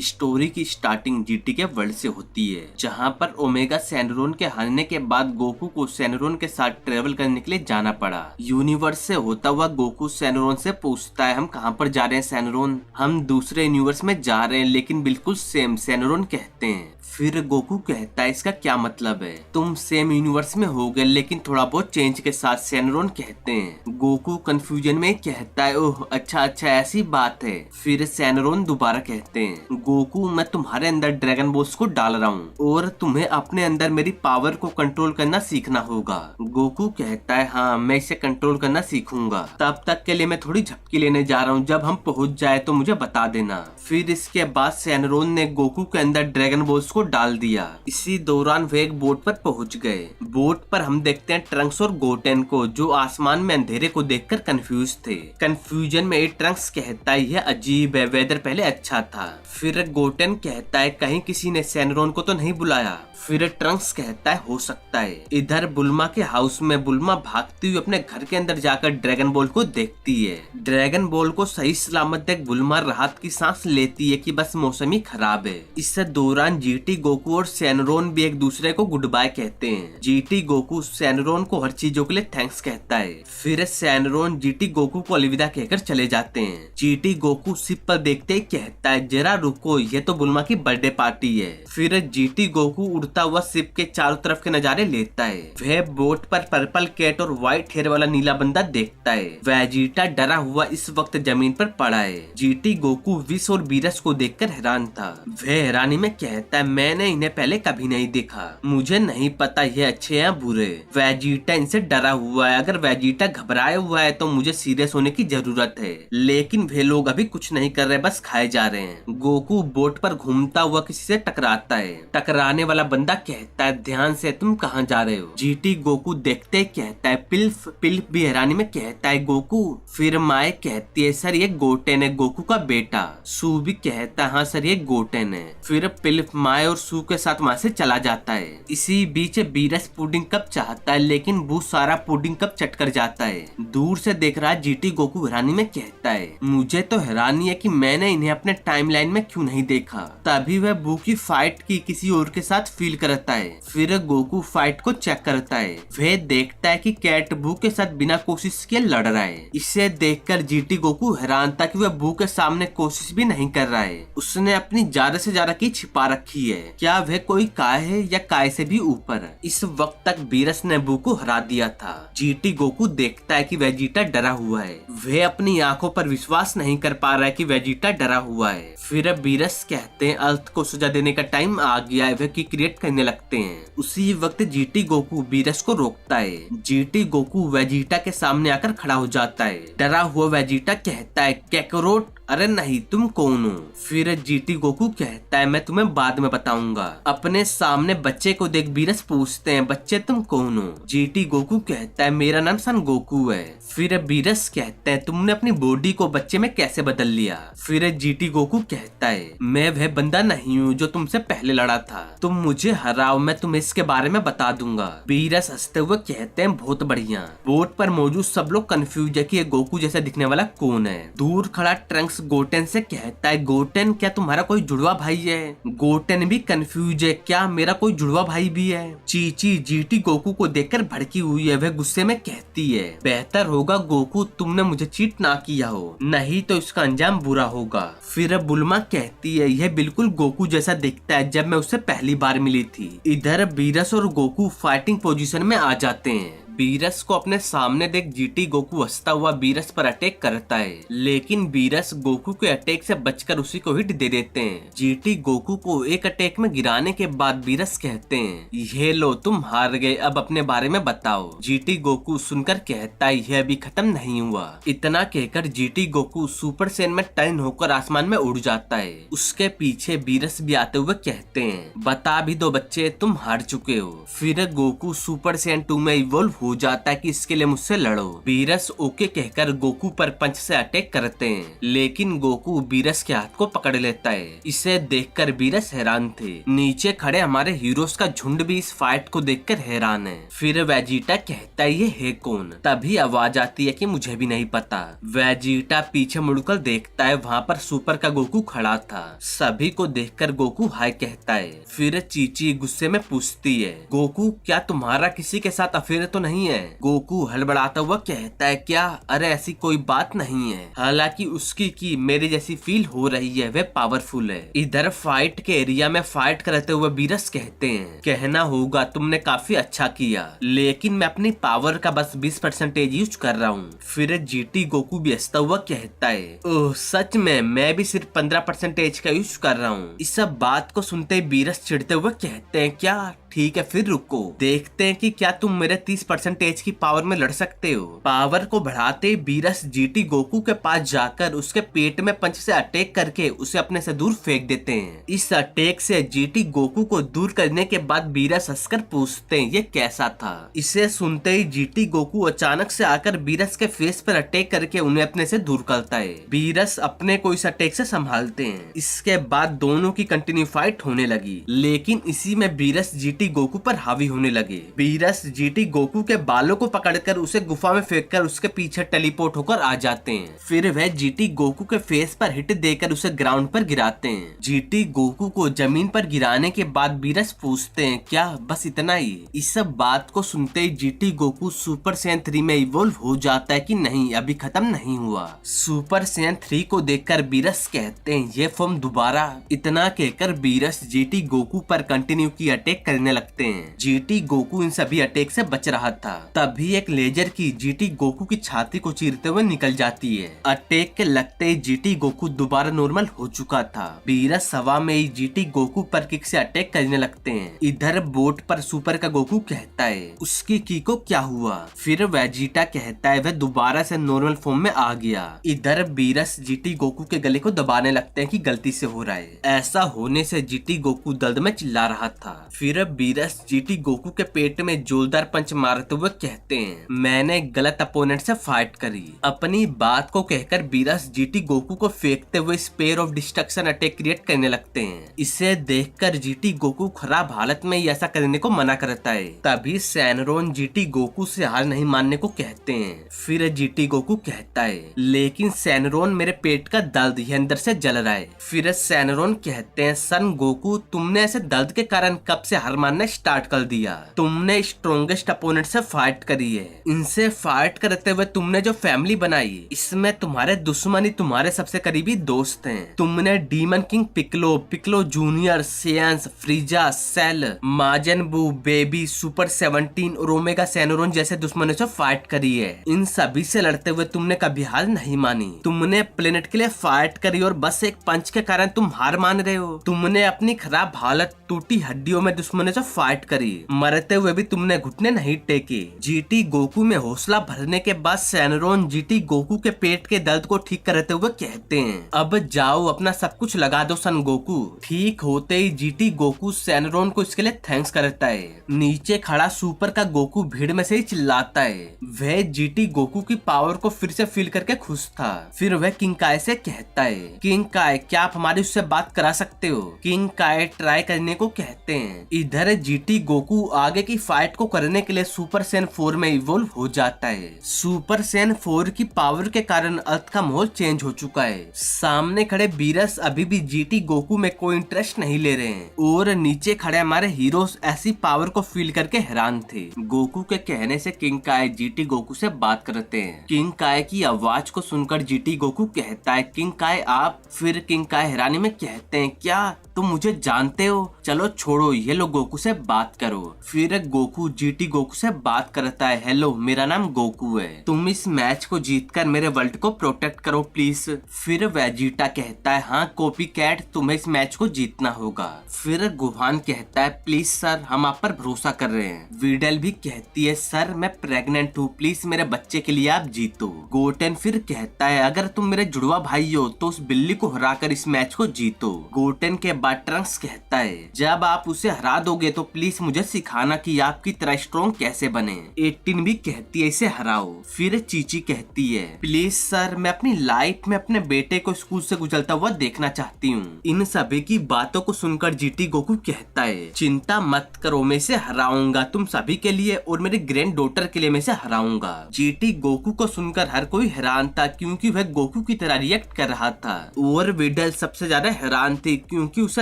Story की starting GT के world से होती है, जहां पर ओमेगा सैनरोन के हारने के बाद गोकू को सैनरोन के साथ ट्रेवल करने के लिए जाना पड़ा। यूनिवर्स से होता हुआ गोकू सैनरोन से पूछता है, हम कहां पर जा रहे हैं सैनरोन? हम दूसरे यूनिवर्स में जा रहे हैं, लेकिन बिल्कुल सेम, सैनरोन कहते हैं। फिर गोकू कहता है, इसका क्या मतलब है? तुम सेम यूनिवर्स में हो गए लेकिन थोड़ा बहुत चेंज के साथ, सैनरोन कहते हैं। गोकू कंफ्यूजन में कहता है, ओह अच्छा ऐसी बात है। फिर सैनरोन दोबारा कहते हैं, गोकू मैं तुम्हारे अंदर ड्रैगन बॉल्स को डाल रहा हूँ और तुम्हें अपने अंदर मेरी पावर को कंट्रोल करना सीखना होगा। गोकू कहता है, हाँ मैं इसे कंट्रोल करना सीखूंगा, तब तक के लिए मैं थोड़ी झपकी लेने जा रहा हूँ, जब हम पहुँच जाए तो मुझे बता देना। फिर इसके बाद सैनरोन ने गोकू के अंदर ड्रैगन बॉल्स को डाल दिया। इसी दौरान वे एक बोट पर पहुंच गए। बोट पर हम देखते हैं ट्रंक्स और गोटेन को, जो आसमान में अंधेरे को देखकर कंफ्यूज थे। कंफ्यूजन में ट्रंक्स कहता है, यह अजीब है, वेदर पहले अच्छा था। फिर गोटेन कहता है, कहीं किसी ने सैनरोन को तो नहीं बुलाया? फिर ट्रंक्स कहता है, हो सकता है। इधर बुल्मा के हाउस में बुल्मा भागती हुई अपने घर के अंदर जाकर ड्रैगन बॉल को देखती है। ड्रैगन बॉल को सही सलामत देख बुल्मा राहत की सांस लेती है कि बस मौसम ही खराब है। इस दौरान जीटी, गोकू और सैनरोन भी एक दूसरे को गुड बाय कहते हैं। जीटी गोकू सैनरोन को हर चीजों के लिए थैंक्स कहता है। फिर सैनरोन जीटी गोकू को अलविदा कहकर चले जाते हैं। जीटी गोकू शिप पर देखते ही कहता है, जरा रुको, ये तो बुल्मा की बर्थडे पार्टी है। फिर जीटी गोकू उड़ता हुआ शिप के चारों तरफ के नजारे लेता है। वह बोट पर पर्पल कैट और व्हाइट हेयर वाला नीला बंदा देखता है। वेजिटा डरा हुआ इस वक्त जमीन पर पड़ा है। जीटी गोकू विश और बीरस को देखकर हैरान था। वह हैरानी में कहता है, मैंने इन्हें पहले कभी नहीं देखा, मुझे नहीं पता ये अच्छे या बुरे। वेजिटा इनसे डरा हुआ है, अगर वेजिटा घबराया हुआ है तो मुझे सीरियस होने की जरूरत है, लेकिन वे लोग अभी कुछ नहीं कर रहे, बस खाए जा रहे हैं। गोकू बोट पर घूमता हुआ किसी से टकराता है। टकराने वाला बंदा कहता है, ध्यान से, तुम कहाँ जा रहे हो? जीटी गोकू देखते कहता है, पिल्फ। पिल्फ भी हैरानी में कहता है, गोकू। फिर माए कहती है, सर ये गोटेन है, गोकू का बेटा। सू भी कहता है, हाँ सर ये गोटेन है। फिर पिल्फ माए और सू के साथ वहाँ से चला जाता है। इसी बीच बीरस पुडिंग कप चाहता है, लेकिन वो सारा पुडिंग कप चट कर जाता है। दूर से देख रहा जीटी गोकू हैरानी में कहता है, मुझे तो हैरानी है कि मैंने इन्हें अपने टाइमलाइन में क्यों नहीं देखा। तभी वह बू की फाइट की किसी और के साथ फील करता है। फिर गोकू फाइट को चेक करता है। वह देखता है कि कैट बू के साथ बिना कोशिश के लड़ रहा है। इसे देखकर जीटी गोकू हैरान था कि वह बू के सामने कोशिश भी नहीं कर रहा है। उसने अपनी ज्यादा से ज्यादा की छिपा रखी है। क्या वह कोई काय है या काय से भी ऊपर? इस वक्त तक बीरस ने बू को हरा दिया था। जीटी गोकू देखता है कि वेजिटा डरा हुआ है। वह अपनी आंखों पर विश्वास नहीं कर पा रहा है कि वेजिटा डरा हुआ है। फिर बीरस कहते हैं, अर्थ को सजा देने का टाइम आ गया है। वह की क्रिएट करने लगते हैं। उसी वक्त जीटी गोकू बीरस को रोकता है। जीटी गोकू वेजिटा के सामने आकर खड़ा हो जाता है। डरा हुआ वेजिटा कहता है, कैकरोट, अरे नहीं, तुम कौन हो? फिर जीटी गोकू कहता है, मैं तुम्हें बाद में बताऊंगा। अपने सामने बच्चे को देख बीरस पूछते हैं, बच्चे तुम कौन हो? जीटी गोकू कहता है, मेरा नाम सन गोकू है। फिर बीरस कहता है, तुमने अपनी बॉडी को बच्चे में कैसे बदल लिया? फिर जीटी गोकू कहता है, मैं वह बंदा नहीं हूँ जो तुमसे पहले लड़ा था, तुम मुझे हराओ, मैं तुम्हें इसके बारे में बता दूंगा। बीरस हंसते हुए कहते हैं, बहुत बढ़िया। बोट पर मौजूद सब लोग कंफ्यूज है कि ये गोकू जैसा दिखने वाला कौन है। दूर खड़ा ट्रंक्स गोटेन से कहता है, गोटेन क्या तुम्हारा कोई जुड़वा भाई है? गोटेन भी कंफ्यूज है, क्या मेरा कोई जुड़वा भाई भी है? चीची जीटी गोकू को देखकर भड़की हुई है। वह गुस्से में कहती है, बेहतर होगा गोकू तुमने मुझे चीट ना किया हो, नहीं तो इसका अंजाम बुरा होगा। फिर बुल्मा कहती है, यह बिल्कुल गोकू जैसा दिखता है जब मैं उससे पहली बार मिली थी। इधर बीरस और गोकू फाइटिंग पोजीशन में आ जाते हैं। बीरस को अपने सामने देख जीटी गोकू हंसता हुआ बीरस पर अटैक करता है, लेकिन बीरस गोकू के अटैक से बचकर उसी को हिट दे देते हैं। जीटी गोकू को एक अटैक में गिराने के बाद बीरस कहते हैं, ये लो तुम हार गए, अब अपने बारे में बताओ। जीटी गोकू सुनकर कहता है, यह अभी खत्म नहीं हुआ। इतना कहकर जीटी गोकू सुपर सैन में टर्न होकर आसमान में उड़ जाता है। उसके पीछे बीरस भी आते हुए कहते हैं, बता भी दो बच्चे, तुम हार चुके हो। फिर गोकू सुपर सैन 2 में इवॉल्व हो हो जाता है कि इसके लिए मुझसे लड़ो। बीरस ओके कहकर गोकू पर पंच से अटैक करते हैं, लेकिन गोकू बीरस के हाथ को पकड़ लेता है। इसे देखकर बीरस हैरान थे। नीचे खड़े हमारे हीरोज का झुंड भी इस फाइट को देखकर हैरान है। फिर वेजिटा कहता है ये है कौन? तभी आवाज आती है कि मुझे भी नहीं पता। वेजिटा पीछे मुड़कर देखता है, वहाँ पर सुपर का गोकू खड़ा था। सभी को देखकर गोकू हाय कहता है। फिर चीची गुस्से में पूछती है, गोकू क्या तुम्हारा किसी के साथ अफेयर तो नहीं है? गोकू हड़बड़ाता हुआ कहता है, क्या? अरे ऐसी कोई बात नहीं है। हालांकि उसकी की मेरे जैसी फील हो रही है, वे पावरफुल है। इधर फाइट के एरिया में फाइट करते हुए बीरस कहते हैं, कहना होगा तुमने काफी अच्छा किया, लेकिन मैं अपनी पावर का बस 20% यूज कर रहा हूँ। फिर जीटी गोकू भी हंसता हुआ कहता है, ओह सच में? मैं भी सिर्फ 15% का यूज कर रहा हूँ। इस सब बात को सुनते ही बीरस चिढ़ते हुए कहते हैं, क्या? ठीक है फिर रुको, देखते हैं कि क्या तुम मेरे 30% की पावर में लड़ सकते हो। पावर को बढ़ाते ही बीरस जीटी गोकू के पास जाकर उसके पेट में पंच से अटैक करके उसे अपने से दूर फेंक देते हैं। इस अटैक से जीटी गोकू को दूर करने के बाद बीरस हंसकर पूछते हैं, ये कैसा था? इसे सुनते ही जीटी गोकू अचानक से आकर बीरस के फेस पर अटैक करके उन्हें अपने से दूर करता है। बीरस अपने को इस अटैक से संभालते हैं। इसके बाद दोनों की कंटिन्यू फाइट होने लगी, लेकिन इसी में बीरस जीटी गोकू पर हावी होने लगे। बीरस जीटी गोकू के बालों को पकड़कर उसे गुफा में फेंककर उसके पीछे टेलीपोर्ट होकर आ जाते हैं। फिर वह जीटी गोकू के फेस पर हिट देकर उसे ग्राउंड पर गिराते हैं। जीटी गोकू को जमीन पर गिराने के बाद बीरस पूछते हैं, क्या बस इतना ही? इस सब बात को सुनते ही जीटी गोकू सुपर सैयन 3 में इवॉल्व हो जाता है कि नहीं, अभी खत्म नहीं हुआ। सुपर सैयन 3 को देखकर बीरस कहते हैं, ये फॉर्म दोबारा? इतना कहकर बीरस जीटी गोकू पर कंटिन्यू की अटैक करने लगते हैं। जीटी गोकू इन सभी अटैक से बच रहा था, तभी एक लेजर की जीटी गोकू की छाती को चीरते हुए निकल जाती है। अटैक के लगते ही जीटी गोकू दोबारा नॉर्मल हो चुका था। बीरस हवा में ही जीटी गोकू पर किक से अटैक करने लगते हैं। इधर बोट पर सुपर का गोकू कहता है, उसकी की को क्या हुआ? फिर वेजिटा कहता है, वह दोबारा से नॉर्मल फॉर्म में आ गया। इधर बीरस जीटी गोकू के गले को दबाने लगते हैं कि गलती से हो रहा है। ऐसा होने से जीटी गोकू दर्द में चिल्ला रहा था। फिर बीरस जीटी गोकू के पेट में जोरदार पंच मारते हुए कहते हैं, मैंने गलत अपोनेंट से फाइट करी। अपनी बात को कहकर बीरस जीटी गोकू को फेंकते हुए sphere of destruction attack create करने लगते हैं। इसे देखकर जीटी गोकू खराब हालत में ऐसा करने को मना करता है। तभी सैनरोन जीटी गोकू से हार नहीं मानने को कहते हैं। फिर जीटी गोकू कहता है, लेकिन सैनरोन मेरे पेट का दर्द ये अंदर से जल रहा है। फिर सैनरोन कहते हैं, सन गोकू तुमने ऐसे दर्द के कारण कब से हार मानना स्टार्ट कर दिया? तुमने स्ट्रॉन्गेस्ट अपोनेंट से फाइट करी है। इनसे फाइट करते हुए तुमने जो फैमिली बनाई, इसमें तुम्हारे दुश्मन ही तुम्हारे सबसे करीबी दोस्त हैं। तुमने demon king Piccolo, Piccolo junior, Saiyans, Frieza, Cell, Majin Buu, baby, super 17 और ओमेगा सैनोरॉन जैसे दुश्मनों से फाइट करी है। इन सभी से लड़ते हुए तुमने कभी हार नहीं मानी। तुमने प्लेनेट के लिए फाइट करी और बस एक पंच के कारण तुम हार मान रहे हो। तुमने अपनी खराब हालत, टूटी हड्डियों में दुश्मनों से फाइट करी, मरते हुए भी तुमने घुटने नहीं टेके। जीटी गोकू में हौसला भरने के बाद सैनरोन जीटी गोकू के पेट के दर्द को ठीक करते हुए कहते हैं, अब जाओ अपना सब कुछ लगा दो सन गोकू। ठीक होते ही जीटी गोकू सैनरोन को इसके लिए थैंक्स करता है। नीचे खड़ा सुपर का गोकू भीड़ में से ही चिल्लाता है। वह जीटी गोकू की पावर को फिर से फील करके खुश था। फिर वह किंग काय से कहता है, किंग काय क्या आप हमारी उससे बात करा सकते हो? किंग काय ट्राई करने को कहते हैं। इधर जीटी गोकू आगे की फाइट को करने के लिए सुपर सैयन 4 में इवॉल्व हो जाता है। सुपर सैयन 4 की पावर के कारण अर्थ का माहौल चेंज हो चुका है। सामने खड़े बीरस अभी भी जीटी गोकू में कोई इंटरेस्ट नहीं ले रहे हैं और नीचे खड़े हमारे हीरोज ऐसी पावर को फील करके हैरान थे। गोकू के कहने से किंग काय जीटी गोकू से बात करते हैं। किंग काय की आवाज को सुनकर जीटी गोकू कहता है, किंग काय आप? फिर किंग काय हैरानी में कहते हैं, क्या तुम मुझे जानते हो? चलो छोड़ो ये लो, गोकू से बात करो। फिर गोकू जीटी गोकू से बात करता है, हेलो मेरा नाम गोकू है, तुम इस मैच को जीतकर मेरे वर्ल्ड को प्रोटेक्ट करो प्लीज। फिर वेजिटा कहता है, हाँ कॉपी कैट तुम्हें इस मैच को जीतना होगा। फिर गुहान कहता है, प्लीज सर हम आप पर भरोसा कर रहे हैं। वीडल भी कहती है, सर मैं प्रेग्नेंट हूँ, प्लीज मेरे बच्चे के लिए आप जीतो। गोटेन फिर कहता है, अगर तुम मेरे जुड़वा भाई हो तो उस बिल्ली को हराकर इस मैच को जीतो। गोटेन के बाद ट्रंक्स कहता है, जब आप उसे हरा दोगे तो प्लीज मुझे सिखाना कि आपकी तरह स्ट्रॉन्ग कैसे बने। 18 भी कहती है इसे हराओ। फिर चीची कहती है प्लीज सर, मैं अपनी लाइफ में अपने बेटे को स्कूल से गुजरता हुआ देखना चाहती हूँ। इन सभी की बातों को सुनकर जीटी गोकू कहता है चिंता मत करो, मैं इसे हराऊंगा तुम सभी के लिए और मेरी ग्रैंड डॉटर के लिए मैं इसे हराऊंगा। जीटी गोकू को सुनकर हर कोई हैरान था क्योंकि वह गोकू की तरह रिएक्ट कर रहा था और विडल सबसे ज्यादा हैरान थी क्योंकि उसे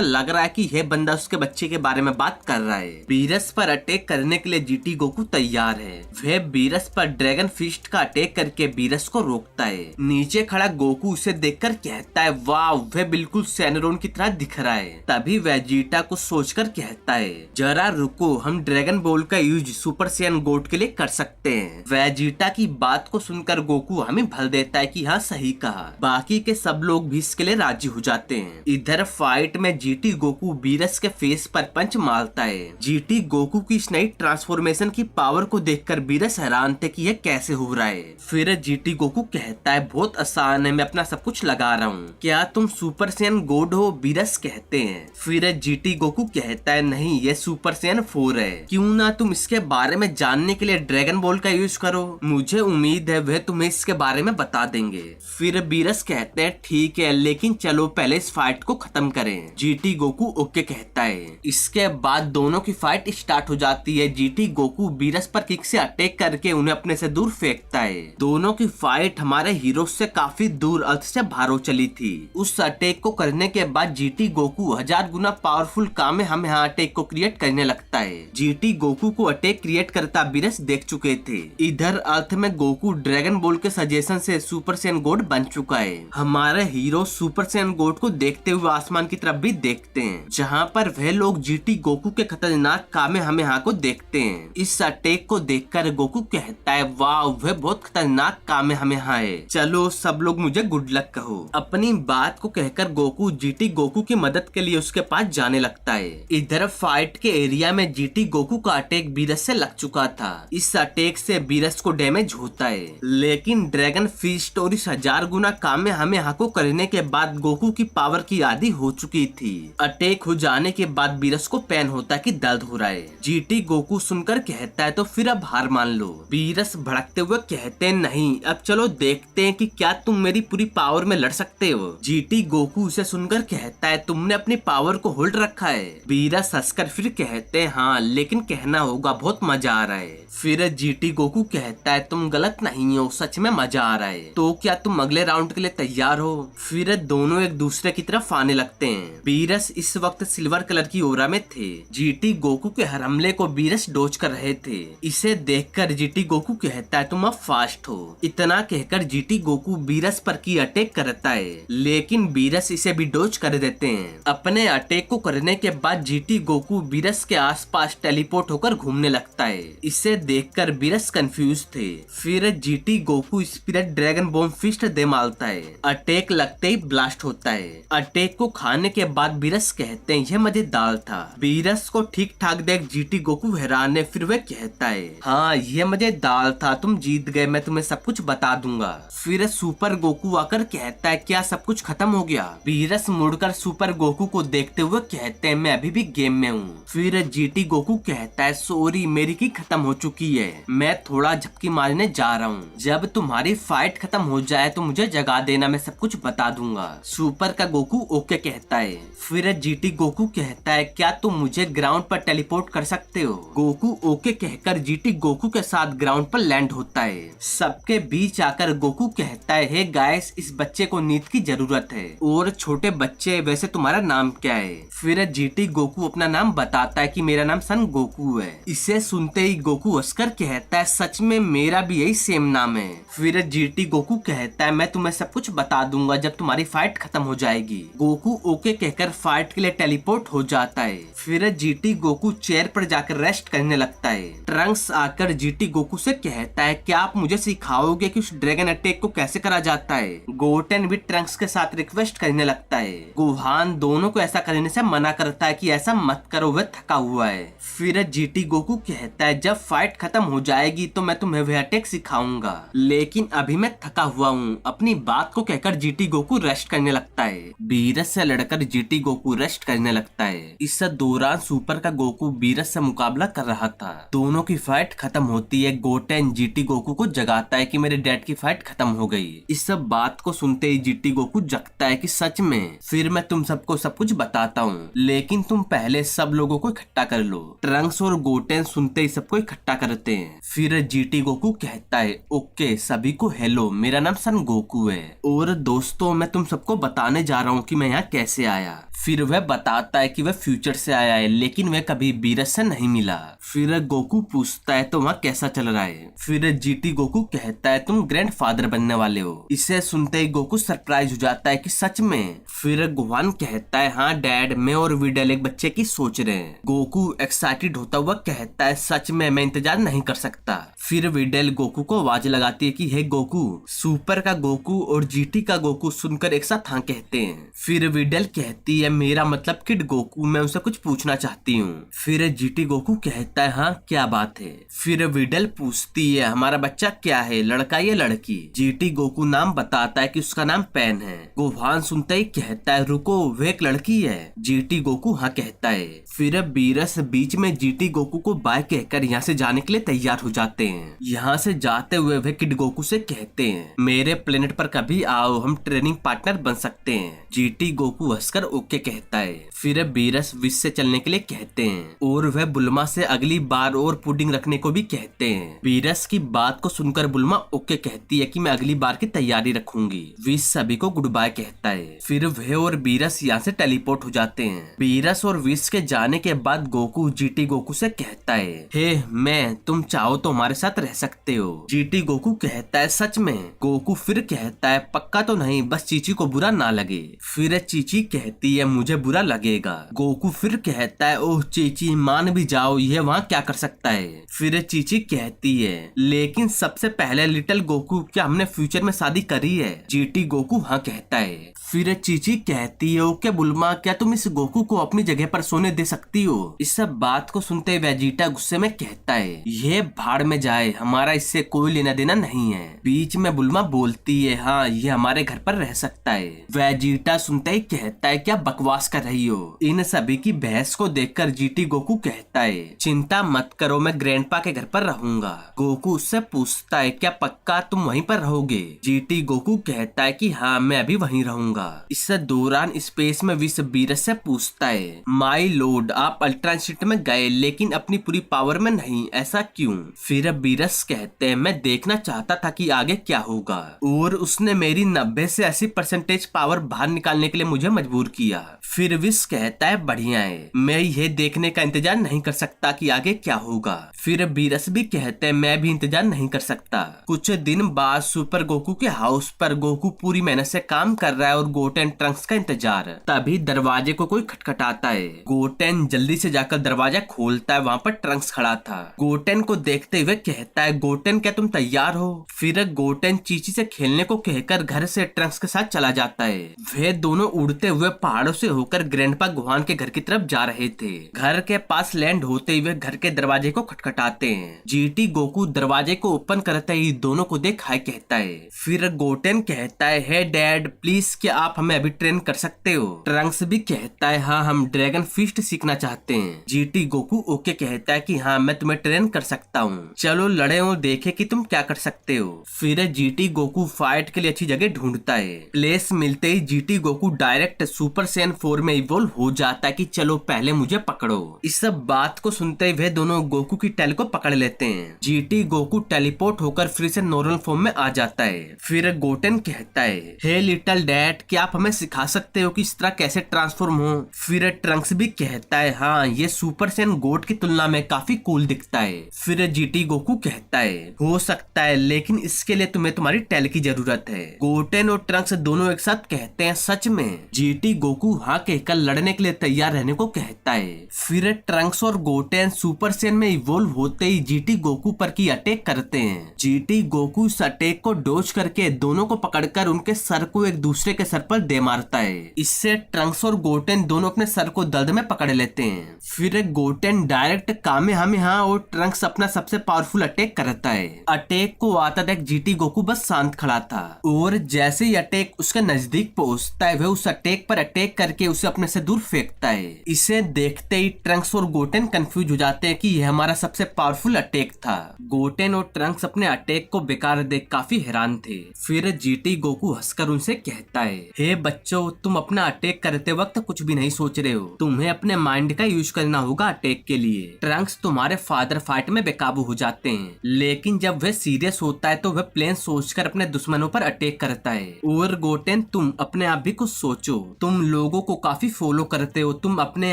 लग रहा है कि यह बंदा उसके बच्चे के बारे में बात कर रहा है। बीरस पर अटैक करने के लिए जीटी गोकू तैयार है। वह बीरस पर ड्रैगन फिस्ट का अटैक करके बीरस को रोकता है। नीचे खड़ा गोकू उसे देखकर कहता है वाह, वह बिल्कुल सेनरोन की तरह दिख रहा है। तभी वेजिटा को सोचकर कहता है जरा रुको, हम ड्रैगन बॉल का यूज सुपर सैयन गोट के लिए कर सकते हैं। वेजिटा की बात को सुनकर गोकू हमें भल देता है कि हाँ सही कहा। बाकी के सब लोग भी इसके लिए राजी हो जाते हैं। इधर फाइट में जीटी गोकू बीरस के फेस पर पंच मारता है। जीटी गोकू की इस नई ट्रांसफॉर्मेशन की पावर को देखकर बीरस हैरान थे कि यह कैसे हो रहा है। फिर जीटी गोकू कहता है बहुत आसान है, मैं अपना सब कुछ लगा रहा हूँ, क्या तुम सुपर सैयन गोड हो? बीरस कहते हैं। फिर जीटी गोकू कहता है नहीं, ये सुपर सैयन 4 है, क्यों ना तुम इसके बारे में जानने के लिए ड्रैगन बॉल का यूज करो, मुझे उम्मीद है वह तुम्हें इसके बारे में बता देंगे। फिर बीरस कहते हैं ठीक है, लेकिन चलो पहले इस फाइट को खत्म करें। जीटी गोकू ओके कहता है। इसके बाद दोनों की फाइट स्टार्ट हो जाती है। जीटी गोकू बीरस पर किक से अटैक करके उन्हें अपने से दूर फेंकता है। दोनों की फाइट हमारे हीरो से काफी दूर अर्थ से बाहर चली थी। उस अटैक को करने के बाद जीटी गोकू 1000 गुना पावरफुल कामेहामेहा अटैक को क्रिएट करने लगता है। जीटी गोकू को अटैक क्रिएट करता बीरस देख चुके थे। इधर अर्थ में गोकू ड्रैगन बॉल के सजेशन से सुपर सैयन गोड बन चुका है। हमारे हीरो सुपर सैयन गोड को देखते हुए आसमान की तरफ भी देखते हैं, जहाँ पर वह लोग जीटी गोकू के खतरनाक कामेहामेहा को देखते हैं। इस अटैक को देखकर गोकू कहता है वाह, वह बहुत खतरनाक कामेहामेहा है, चलो सब लोग मुझे गुड लक कहो। अपनी बात को कहकर गोकू जीटी गोकू की मदद के लिए उसके पास जाने लगता है। इधर फाइट के एरिया में जीटी गोकू का अटैक बीरस से लग चुका था। इस अटैक से बीरस को डैमेज होता है, लेकिन ड्रैगन फिस्ट और इस 1000 गुना कामेहामेहा को करने के बाद गोकू की पावर की आदि हो चुकी थी। अटैक हो जाने के बाद बीरस को पेन होता है कि दर्द हो रहा है। जीटी गोकू सुनकर कहता है तो फिर अब हार मान लो। बीरस भड़कते हुए कहते हैं नहीं, अब चलो देखते हैं कि क्या तुम मेरी पूरी पावर में लड़ सकते हो। जीटी गोकू उसे सुनकर कहता है तुमने अपनी पावर को होल्ड रखा है। बीरस हंसकर फिर कहते हैं हाँ, लेकिन कहना होगा बहुत मजा आ रहा है। फिर जीटी गोकू कहता है तुम गलत नहीं हो, सच में मजा आ रहा है, तो क्या तुम अगले राउंड के लिए तैयार हो? फिर दोनों एक दूसरे की तरफ आने लगते हैं। बीरस इस वक्त सिल्वर कलर की ओरा में थे। जीटी गोकू के हर हमले को बीरस डोज कर रहे थे। इसे देखकर जीटी गोकू कहता है तुम अब फास्ट हो। इतना कहकर जीटी गोकू बीरस पर की अटैक करता है, लेकिन बीरस इसे भी डोज कर देते हैं। अपने अटैक को करने के बाद जीटी गोकू बीरस के आसपास टेलीपोर्ट होकर घूमने लगता है। इसे देखकर बीरस कंफ्यूज थे। फिर GT Goku spirit dragon bomb fist दे मारता है। अटैक लगते ही ब्लास्ट होता है। अटैक को खाने के बाद बीरस कहते हैं यह मजेदार था। बीरस को ठीक ठाक देख जीटी गोकू हैरान है। फिर वह कहता है हाँ यह मजेदार था, तुम जीत गए, मैं तुम्हें सब कुछ बता दूंगा। फिर सुपर गोकू आकर कहता है क्या सब कुछ खत्म हो गया? बीरस मुड़कर सुपर गोकू को देखते हुए कहते हैं मैं अभी भी गेम में हूँ। फिर जीटी गोकू कहता है सॉरी, मेरी की खत्म हो चुकी है, मैं थोड़ा झपकी मारने जा रहा हूँ, जब तुम्हारी फाइट खत्म हो जाए तो मुझे जगा देना, मैं सब कुछ बता दूंगा। सुपर का गोकू ओके कहता है। फिर जीटी गोकू कहता है क्या तुम मुझे ग्राउंड पर टेलीपोर्ट कर सकते हो? गोकू ओके कहकर जीटी गोकू के साथ ग्राउंड पर लैंड होता है। सबके बीच आकर गोकू कहता है हे गाइस, इस बच्चे को नींद की जरूरत है। और छोटे बच्चे वैसे तुम्हारा नाम क्या है? फिर जीटी गोकू अपना नाम बताता है कि मेरा नाम सन गोकू है। इसे सुनते ही गोकू हंसकर कहता है सच में मेरा भी यही सेम नाम है। फिर जीटी गोकू कहता है मैं तुम्हें सब कुछ बता दूंगा जब तुम्हारी फाइट खत्म हो जाएगी। गोकू ओके कहकर फाइट के लिए टेलीपोर्ट हो जाता है। फिर जीटी गोकू चेयर पर जाकर रेस्ट करने लगता है। ट्रंक्स आकर जीटी गोकू से कहता है क्या आप मुझे सिखाओगे कि उस ड्रैगन अटैक को कैसे करा जाता है? गोटेन भी ट्रंक्स के साथ रिक्वेस्ट करने लगता है। गोहान दोनों को ऐसा करने से मना करता है कि ऐसा मत करो, वह थका हुआ है। फिर जीटी गोकू कहता है जब फाइट खत्म हो जाएगी तो मैं तुम्हें वह अटैक सिखाऊंगा, लेकिन अभी मैं थका हुआ हूँ। अपनी बात को कहकर जीटी गोकू रेस्ट करने लगता है। बीरस से लड़कर जीटी गोकू रेस्ट करने लगता है। है। इस दौरान सुपर का गोकू बीरस से मुकाबला कर रहा था। दोनों की फाइट खत्म होती है। गोटेन जीटी गोकू को जगाता है कि मेरे डैड की फाइट खत्म हो गई। इस सब बात को सुनते ही जीटी गोकू जगता है कि सच में, फिर मैं तुम सबको सब कुछ बताता हूँ, लेकिन तुम पहले सब लोगों को इकट्ठा कर लो। ट्रंक्स और गोटेन सुनते ही सबको इकट्ठा करते हैं। फिर जीटी गोकू कहता है, ओके सभी को हेलो, मेरा नाम सन गोकू है और दोस्तों मैं तुम सबको बताने जा रहा हूँ कि मैं यहाँ कैसे आया। फिर वह बताता है कि वह फ्यूचर से आया है, लेकिन वह कभी बीरस से नहीं मिला। फिर गोकू पूछता है तो वहाँ कैसा चल रहा है। फिर जीटी गोकू कहता है तुम ग्रैंडफादर बनने वाले हो। इसे सुनते ही गोकू सरप्राइज हो जाता है कि सच में। फिर गोहान कहता है हाँ डैड, मैं और विडल एक बच्चे की सोच रहे हैं। गोकू एक्साइटेड होता हुआ कहता है सच में, मैं इंतजार नहीं कर सकता। फिर विडल गोकू को आवाज लगाती है कि हे गोकू। सुपर का गोकू और जीटी का गोकू सुनकर एक साथ हाँ कहते हैं। फिर विडल कहती है मेरा मतलब किड गोकू, मैं उनसे कुछ पूछना चाहती हूँ। फिर जीटी गोकू कहता है हाँ क्या बात है। फिर विडल पूछती है हमारा बच्चा क्या है, लड़का या लड़की। जीटी गोकू नाम बताता है कि उसका नाम पेन है। गोहान सुनते ही कहता है रुको, वे एक लड़की है। जीटी गोकू हाँ कहता है। फिर बीरस बीच में जीटी गोकू को बाय कहकर यहाँ से जाने के लिए तैयार हो जाते हैं। यहाँ से जाते हुए वे किड गोकू से कहते हैं मेरे प्लेनेट पर कभी आओ, हम ट्रेनिंग पार्टनर बन सकते हैं। जीटी गोकू हंसकर ओके कहता है। फिर बीरस विश से चलने के लिए कहते हैं और वह बुल्मा से अगली बार और पुडिंग रखने को भी कहते हैं। बीरस की बात को सुनकर बुल्मा ओके कहती है कि मैं अगली बार की तैयारी रखूंगी। विश सभी को गुड बाय कहता है। फिर वह और बीरस यहाँ से टेलीपोर्ट हो जाते हैं। बीरस और विश के जाने के बाद गोकू जीटी गोकू से कहता है हे मैं, तुम चाहो तो हमारे साथ रह सकते हो। जीटी गोकू कहता है सच में। गोकू फिर कहता है पक्का तो नहीं, बस चीची को बुरा ना लगे। फिर चीची कहती है मुझे बुरा लगेगा। गोकू फिर कहता है ओह चीची मान भी जाओ, ये वहाँ क्या कर सकता है। फिर चीची कहती है लेकिन सबसे पहले लिटिल गोकू, क्या हमने फ्यूचर में शादी करी है। जीटी गोकू हाँ कहता है। फिर चीची कहती है ओके बुल्मा, क्या तुम इस गोकू को अपनी जगह पर सोने दे सकती हो। इस सब बात को सुनते वेजिटा गुस्से में कहता है ये भाड़ में जाए, हमारा इससे कोई लेना देना नहीं है। बीच में बुल्मा बोलती है हाँ ये हमारे घर पर रह सकता है। वेजिटा सुनते ही कहता है क्या बकवास कर रही हो। इन सभी की बहस को देखकर जीटी गोकू कहता है चिंता मत करो, मैं ग्रैंडपा के घर पर रहूंगा। गोकू उससे पूछता है क्या पक्का तुम वहीं पर रहोगे। जीटी गोकू कहता है कि हाँ मैं अभी वहीं रहूंगा। इस दौरान स्पेस में विश बीरस से पूछता है माई लॉर्ड, आप अल्ट्रा शिट में गए लेकिन अपनी पूरी पावर में नहीं, ऐसा क्यों। फिर बीरस कहते हैं मैं देखना चाहता था कि आगे क्या होगा और उसने मेरी 90 से 80% पावर बाहर निकालने के लिए मुझे मजबूर किया। फिर विश कहता है बढ़िया है, मैं ये देखने का इंतजार नहीं कर सकता कि आगे क्या होगा। फिर बीरस भी कहते हैं मैं भी इंतजार नहीं कर सकता। कुछ दिन बाद सुपर गोकू के हाउस पर गोकू पूरी मेहनत से काम कर रहा है और गोटेन ट्रंक्स का इंतजार। तभी दरवाजे को कोई खटखटाता है। गोटेन जल्दी से जाकर दरवाजा खोलता है, वहाँ पर ट्रंक्स खड़ा था। गोटेन को देखते हुए कहता है गोटेन क्या तुम तैयार हो। फिर गोटेन चीची से खेलने को कहकर घर से ट्रंक्स के साथ चला जाता है। वे दोनों उड़ते हुए पहाड़ों से होकर ग्रैंडपा गोहान के घर की तरफ जा रहे थे। घर के पास लैंड होते हुए घर के दरवाजे को खटखटाते हैं। जीटी गोकू दरवाजे को ओपन करते ही दोनों को देख हाय कहता है। फिर गोटेन कहता है हे डैड प्लीज क्या आप हमें अभी ट्रेन कर सकते हो। ट्रंक्स भी कहता है हाँ हम ड्रैगन फिस्ट सीखना चाहते हैं। जीटी गोकू ओके कहता है कि हाँ मैं तुम्हें ट्रेन कर सकता हूँ, चलो लड़े और देखे कि तुम क्या कर सकते हो। फिर जीटी गोकू फाइट के लिए अच्छी जगह ढूंढता है। प्लेस मिलते ही GT Goku direct super Saiyan 4 में इवॉल्व हो जाता है कि चलो पहले मुझे पकड़ो। इस सब बात को सुनते ही वे दोनों गोकू की टेल को पकड़ लेते हैं। जीटी गोकू टेलीपोर्ट होकर फिर से नॉर्मल फॉर्म में आ जाता है। फिर गोटेन कहता है हे लिटिल डैड क्या आप हमें सिखा सकते हो कि इस तरह कैसे ट्रांसफॉर्म हो। फिर ट्रंक्स भी कहता है हाँ ये सुपर सैयन गोट की तुलना में काफी कूल दिखता है। फिर जीटी गोकू कहता है हो सकता है लेकिन इसके लिए तुम्हें तुम्हारी टेल की जरूरत है। गोटेन और ट्रंक्स दोनों एक साथ कहते हैं सच में। जीटी गोकू हाँ कहकर लड़ने के लिए तैयार रहने को कहता है। फिर ट्रंक्स और गोटेन सुपर सैयन में इवॉल्व होते ही जीटी गोकू पर की अटैक करते हैं। जीटी गोकू इस अटैक को डॉज करके दोनों को पकड़कर उनके सर को एक दूसरे के सर पर दे मारता है। इससे ट्रंक्स और गोटेन दोनों अपने सर को दर्द में पकड़ लेते हैं। फिर गोटेन डायरेक्ट कामेहामेहा और ट्रंक्स अपना सबसे पावरफुल अटैक करता है। अटैक को आता देख जीटी गोकू बस शांत खड़ा था और जैसे ही अटैक उसके नजदीक पहुंचता है वह उस अटैक पर अटैक करके उसे अपने से दूर फेंक फेंकता है। इसे देखते ही ट्रंक्स और गोटेन कंफ्यूज हो जाते हैं कि यह हमारा सबसे पावरफुल अटैक था। गोटेन और ट्रंक्स अपने अटैक को बेकार देख काफी हैरान थे। फिर जीटी गोकू हंसकर उनसे कहता है, हे बच्चों, तुम अपना अटैक करते वक्त कुछ भी नहीं सोच रहे हो, तुम्हें अपने माइंड का यूज करना होगा अटैक के लिए। ट्रंक्स तुम्हारे फादर फाइट में बेकाबू हो जाते हैं, लेकिन जब वह सीरियस होता है तो वह प्लान सोचकर अपने दुश्मनों पर अटैक करता है। और गोटेन, तुम अपने आप भी कुछ सोचो, तुम लोगों को काफी फॉलो करते हो, तुम अपने